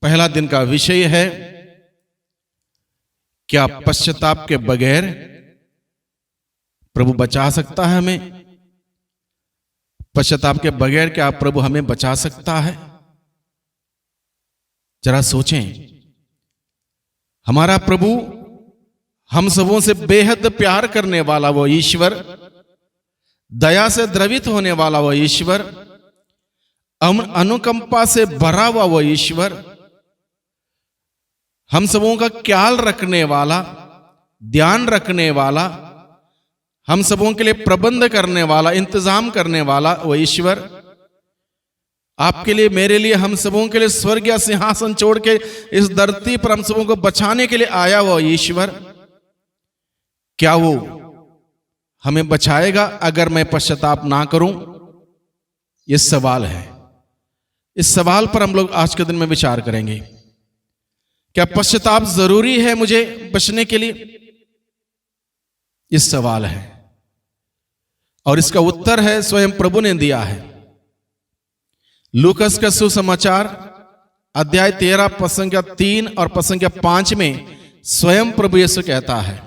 पहला दिन का विषय है, क्या पश्चाताप के बगैर प्रभु बचा सकता है हमें? पश्चाताप के बगैर क्या प्रभु हमें बचा सकता है? जरा सोचें। हमारा प्रभु हम सबों से बेहद प्यार करने वाला वो ईश्वर, दया से द्रवित होने वाला वो ईश्वर, अनुकंपा से भरा हुआ वो ईश्वर, हम सबों का ख्याल रखने वाला, ध्यान रखने वाला, हम सबों के लिए प्रबंध करने वाला, इंतजाम करने वाला वो ईश्वर, आपके लिए, मेरे लिए, हम सबों के लिए स्वर्गीय सिंहासन छोड़ के इस धरती पर हम सबों को बचाने के लिए आया वो ईश्वर, क्या वो हमें बचाएगा अगर मैं पश्चाताप ना करूं? ये सवाल है। इस सवाल पर हम लोग आज के दिन में विचार करेंगे। क्या पश्चाताप जरूरी है मुझे बचने के लिए? इस सवाल है और इसका उत्तर है स्वयं प्रभु ने दिया है। लूकस का सुसमाचार अध्याय 13 पद संख्या 3 और पद संख्या 5 में स्वयं प्रभु यीशु कहता है,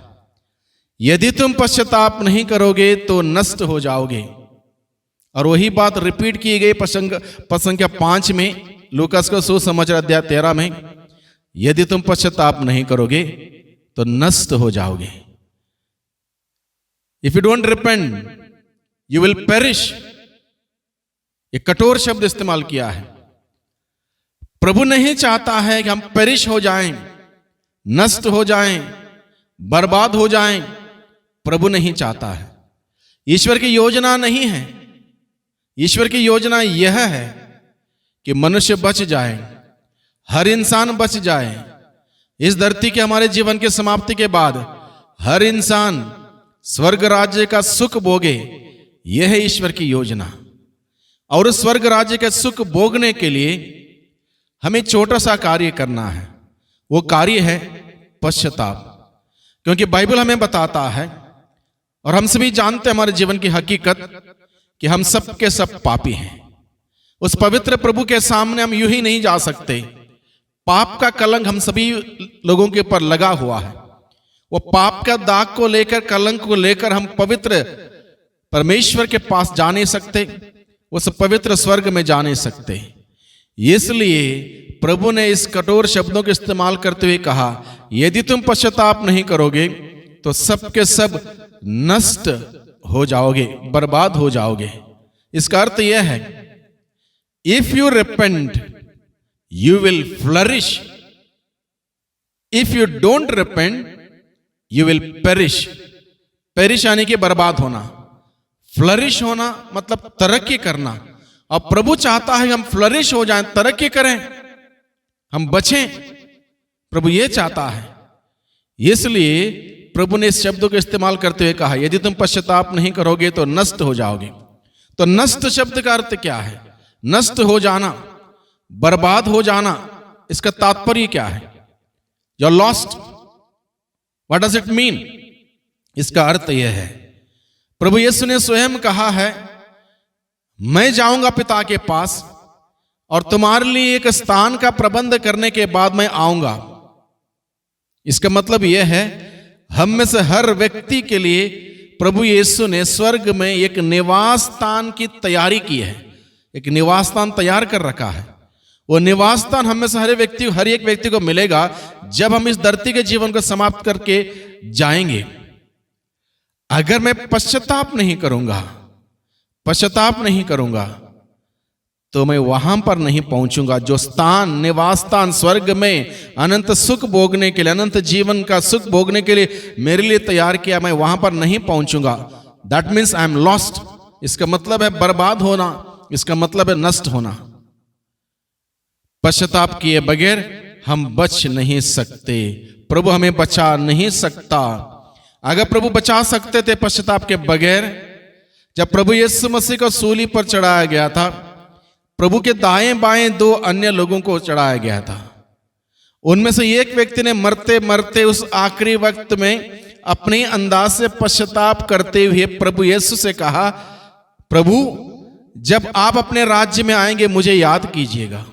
यदि तुम पश्चाताप नहीं करोगे तो नष्ट हो जाओगे। और वही बात रिपीट की गई पद संख्या 5 में, लूकस का सुसमाचार अध्याय 13 में, यदि तुम पश्चाताप नहीं करोगे तो नष्ट हो जाओगे। If you don't repent you will perish. ये कठोर शब्द इस्तेमाल किया है। प्रभु नहीं चाहता है कि हम पेरिश हो जाएं, नष्ट हो जाएं, बर्बाद हो जाएं। प्रभु नहीं चाहता है। ईश्वर की योजना नहीं है। ईश्वर की योजना यह है कि मनुष्य बच जाए, हर इंसान बच जाए। इस धरती के हमारे जीवन के समाप्ति के बाद हर इंसान स्वर्ग राज्य का सुख भोगे, यह है ईश्वर की योजना। और उस स्वर्ग राज्य के सुख भोगने के लिए हमें छोटा सा कार्य करना है। वो कार्य है पश्चाताप। क्योंकि बाइबल हमें बताता है और हम सभी जानते हैं हमारे जीवन की हकीकत कि हम सब के सब पापी हैं। उस पवित्र प्रभु के सामने हम यूं ही नहीं जा सकते। पाप का कलंक हम सभी लोगों के ऊपर लगा हुआ है। वो पाप का दाग को लेकर, कलंक को लेकर हम पवित्र परमेश्वर के पास जा नहीं सकते, उस पवित्र स्वर्ग में जा नहीं सकते। इसलिए प्रभु ने इस कठोर शब्दों के इस्तेमाल करते हुए कहा, यदि तुम पश्चाताप नहीं करोगे तो सब के सब नष्ट हो जाओगे, बर्बाद हो जाओगे। इसका अर्थ यह है, if you repent you will flourish, if you don't repent you will perish. Perish यानी कि बर्बाद होना, फ्लरिश होना मतलब तरक्की करना। और प्रभु चाहता है हम फ्लरिश हो जाएं, तरक्की करें, हम बचें। प्रभु ये चाहता है। इसलिए प्रभु ने इस शब्दों का इस्तेमाल करते हुए कहा, यदि तुम पश्चाताप नहीं करोगे तो नष्ट हो जाओगे। तो नष्ट शब्द का अर्थ क्या है? नष्ट हो जाना, बर्बाद हो जाना। इसका तात्पर्य क्या है? You are lost. What does it mean? इसका अर्थ यह है, प्रभु यीशु ने स्वयं कहा है, मैं जाऊंगा पिता के पास और तुम्हारे लिए एक स्थान का प्रबंध करने के बाद मैं आऊंगा। इसका मतलब यह है, हम में से हर व्यक्ति के लिए प्रभु यीशु ने स्वर्ग में एक निवास स्थान की तैयारी की है, एक निवास स्थान तैयार कर रखा है। वो निवास स्थान हम में से हर एक व्यक्ति को मिलेगा जब हम इस धरती के जीवन को समाप्त करके जाएंगे। अगर मैं पश्चाताप नहीं करूंगा, पश्चाताप नहीं करूंगा, तो मैं वहां पर नहीं पहुंचूंगा। जो स्थान, निवास स्थान स्वर्ग में अनंत सुख भोगने के लिए, अनंत जीवन का सुख भोगने के लिए मेरे लिए तैयार किया, मैं वहां पर नहीं पहुंचूंगा। That means I am lost. इसका मतलब है बर्बाद होना, इसका मतलब है नष्ट होना। पश्चाताप किए बगैर हम बच नहीं सकते। प्रभु हमें बचा नहीं सकता। अगर प्रभु बचा सकते थे पश्चाताप के बगैर, जब प्रभु यीशु मसीह को सूली पर चढ़ाया गया था, प्रभु के दाएं बाएं दो अन्य लोगों को चढ़ाया गया था। उनमें से एक व्यक्ति ने मरते मरते उस आखिरी वक्त में अपने अंदाज से पश्चाताप करते हुए प्रभु यीशु से कहा, प्रभु जब आप अपने राज्य में आएंगे मुझे याद कीजिएगा।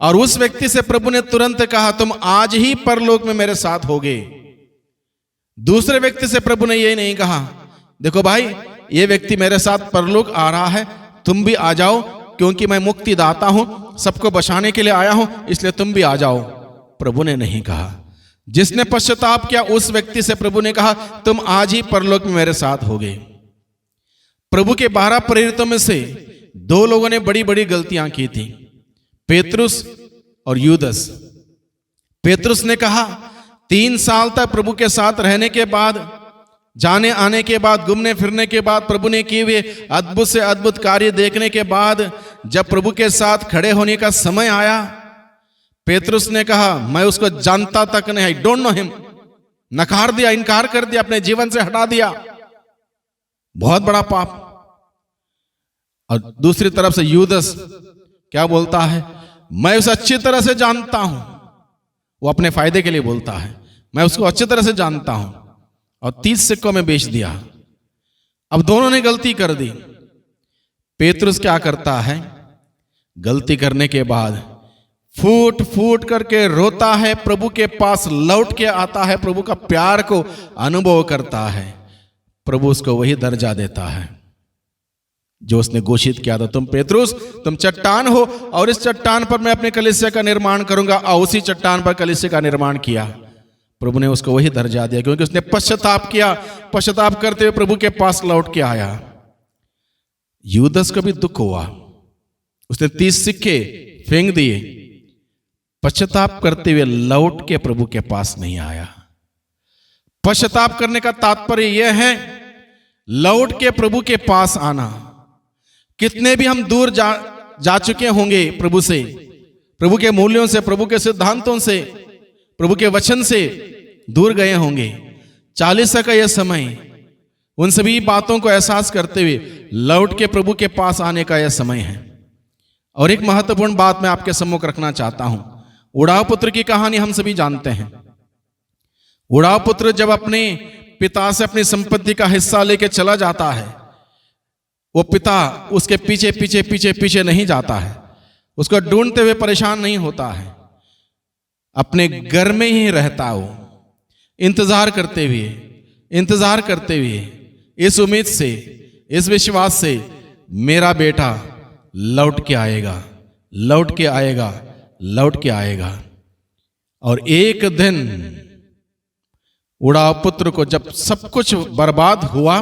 और उस व्यक्ति से प्रभु ने तुरंत कहा, तुम आज ही परलोक में मेरे साथ होगे। दूसरे व्यक्ति से प्रभु ने ये नहीं कहा, देखो भाई ये व्यक्ति मेरे साथ परलोक आ रहा है, तुम भी आ जाओ, क्योंकि मैं मुक्तिदाता हूं, सबको बचाने के लिए आया हूं, इसलिए तुम भी आ जाओ। प्रभु ने नहीं कहा। जिसने पश्चाताप किया उस व्यक्ति से प्रभु ने कहा, तुम आज ही परलोक में मेरे साथ होगे। प्रभु के 12 प्रेरितों में से 2 लोगों ने बड़ी बड़ी गलतियां की थी, पेतरुस और यूदस। पेतरुस ने कहा, 3 साल तक प्रभु के साथ रहने के बाद, जाने आने के बाद, घूमने फिरने के बाद, प्रभु ने किए हुए अद्भुत से अद्भुत कार्य देखने के बाद, जब प्रभु के साथ खड़े होने का समय आया, पेतरुस ने कहा, मैं उसको जानता तक नहीं, आई डोंट नो हिम, नकार दिया, इनकार कर दिया, अपने जीवन से हटा दिया। बहुत बड़ा पाप। और दूसरी तरफ से यूदस क्या बोलता है, मैं उसे अच्छी तरह से जानता हूं। वो अपने फायदे के लिए बोलता है, मैं उसको अच्छी तरह से जानता हूं, और 30 सिक्कों में बेच दिया। अब दोनों ने गलती कर दी। पेतरुस क्या करता है, गलती करने के बाद फूट फूट करके रोता है, प्रभु के पास लौट के आता है, प्रभु का प्यार को अनुभव करता है। प्रभु उसको वही दर्जा देता है जो उसने घोषित किया था, तुम पेतरुस, तुम चट्टान हो, और इस चट्टान पर मैं अपने कलीसिया का निर्माण करूंगा। और उसी चट्टान पर कलीसिया का निर्माण किया। प्रभु ने उसको वही दर्जा दिया, क्योंकि उसने पश्चाताप किया। पश्चाताप करते हुए प्रभु के पास लौट के आया। यूदस को भी दुख हुआ, उसने 30 सिक्के फेंक दिए, पश्चाताप करते हुए लौट के प्रभु के पास नहीं आया। पश्चाताप करने का तात्पर्य यह है, लौट के प्रभु के पास आना। कितने भी हम दूर जा चुके होंगे प्रभु से, प्रभु के मूल्यों से, प्रभु के सिद्धांतों से, प्रभु के वचन से दूर गए होंगे। 40 का यह समय, उन सभी बातों को एहसास करते हुए लौट के प्रभु के पास आने का यह समय है। और एक महत्वपूर्ण बात मैं आपके सम्मुख रखना चाहता हूं। उड़ाव पुत्र की कहानी हम सभी जानते हैं। उड़ाव पुत्र जब अपने पिता से अपनी संपत्ति का हिस्सा लेके चला जाता है, वो पिता उसके पीछे पीछे पीछे पीछे नहीं जाता है, उसको ढूंढते हुए परेशान नहीं होता है, अपने घर में ही रहता हो, इंतजार करते हुए, इस उम्मीद से, इस विश्वास से, मेरा बेटा लौट के आएगा, लौट के आएगा, लौट के आएगा। और एक दिन उड़ाव पुत्र को जब सब कुछ बर्बाद हुआ,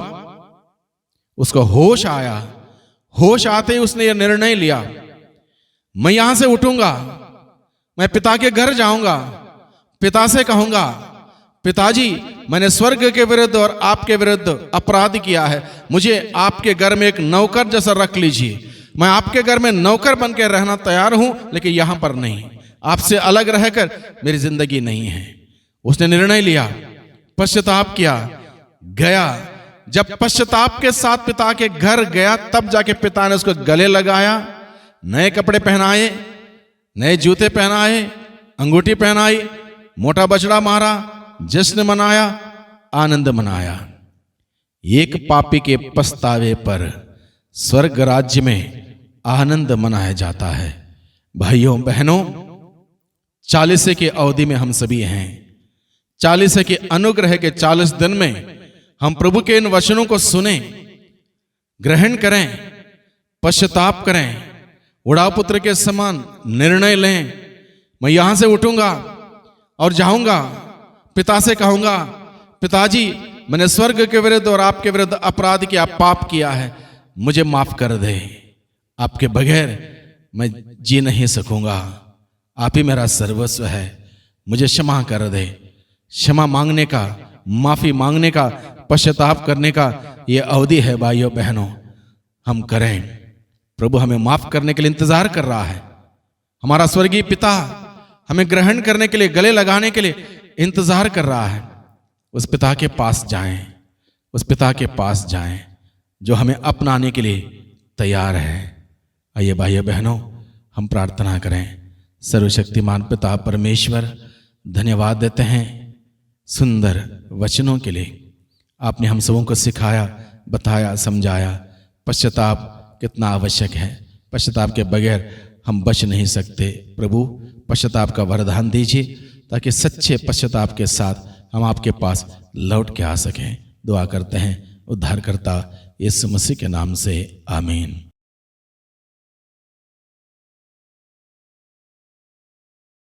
उसको होश आया। होश आते ही उसने यह निर्णय लिया, मैं यहां से उठूंगा, मैं पिता के घर जाऊंगा, पिता से कहूंगा, पिताजी मैंने स्वर्ग के विरुद्ध और आपके विरुद्ध अपराध किया है, मुझे आपके घर में एक नौकर जैसा रख लीजिए। मैं आपके घर में नौकर बन के रहना तैयार हूं, लेकिन यहां पर नहीं, आपसे अलग रहकर मेरी जिंदगी नहीं है। उसने निर्णय लिया, पश्चाताप किया, गया। जब पश्चाताप के साथ पिता के घर गया, तब जाके पिता ने उसको गले लगाया, नए कपड़े पहनाए, नए जूते पहनाए, अंगूठी पहनाई, मोटा बछड़ा मारा, जश्न मनाया, आनंद मनाया। एक पापी के पछतावे पर स्वर्ग राज्य में आनंद मनाया जाता है। भाइयों बहनों, 40 की अवधि में हम सभी हैं। 40 के अनुग्रह के 40 दिन में हम प्रभु के इन वचनों को सुने, ग्रहण करें, पश्चाताप करें, उड़ाव पुत्र के समान निर्णय लें। मैं यहां से उठूंगा और जाऊंगा, पिता से कहूंगा, पिताजी मैंने स्वर्ग के विरुद्ध और आपके विरुद्ध अपराध किया, पाप किया है, मुझे माफ कर दे, आपके बगैर मैं जी नहीं सकूंगा, आप ही मेरा सर्वस्व है, मुझे क्षमा कर दे। क्षमा मांगने का, माफी मांगने का, पश्चाताप करने का ये अवधि है। भाइयों बहनों, हम करें। प्रभु हमें माफ करने के लिए इंतजार कर रहा है। हमारा स्वर्गीय पिता हमें ग्रहण करने के लिए, गले लगाने के लिए इंतजार कर रहा है। उस पिता के पास जाएं, उस पिता के पास जाएं जो हमें अपनाने के लिए तैयार है। आइए भाइयों बहनों, हम प्रार्थना करें। सर्वशक्तिमान पिता परमेश्वर, धन्यवाद देते हैं सुंदर वचनों के लिए। आपने हम सबों को सिखाया, बताया, समझाया पश्चाताप कितना आवश्यक है। पश्चाताप के बगैर हम बच नहीं सकते। प्रभु पश्चाताप का वरदान दीजिए ताकि सच्चे पश्चाताप के साथ हम आपके पास लौट के आ सकें। दुआ करते हैं उद्धारकर्ता यीशु मसीह के नाम से, आमीन।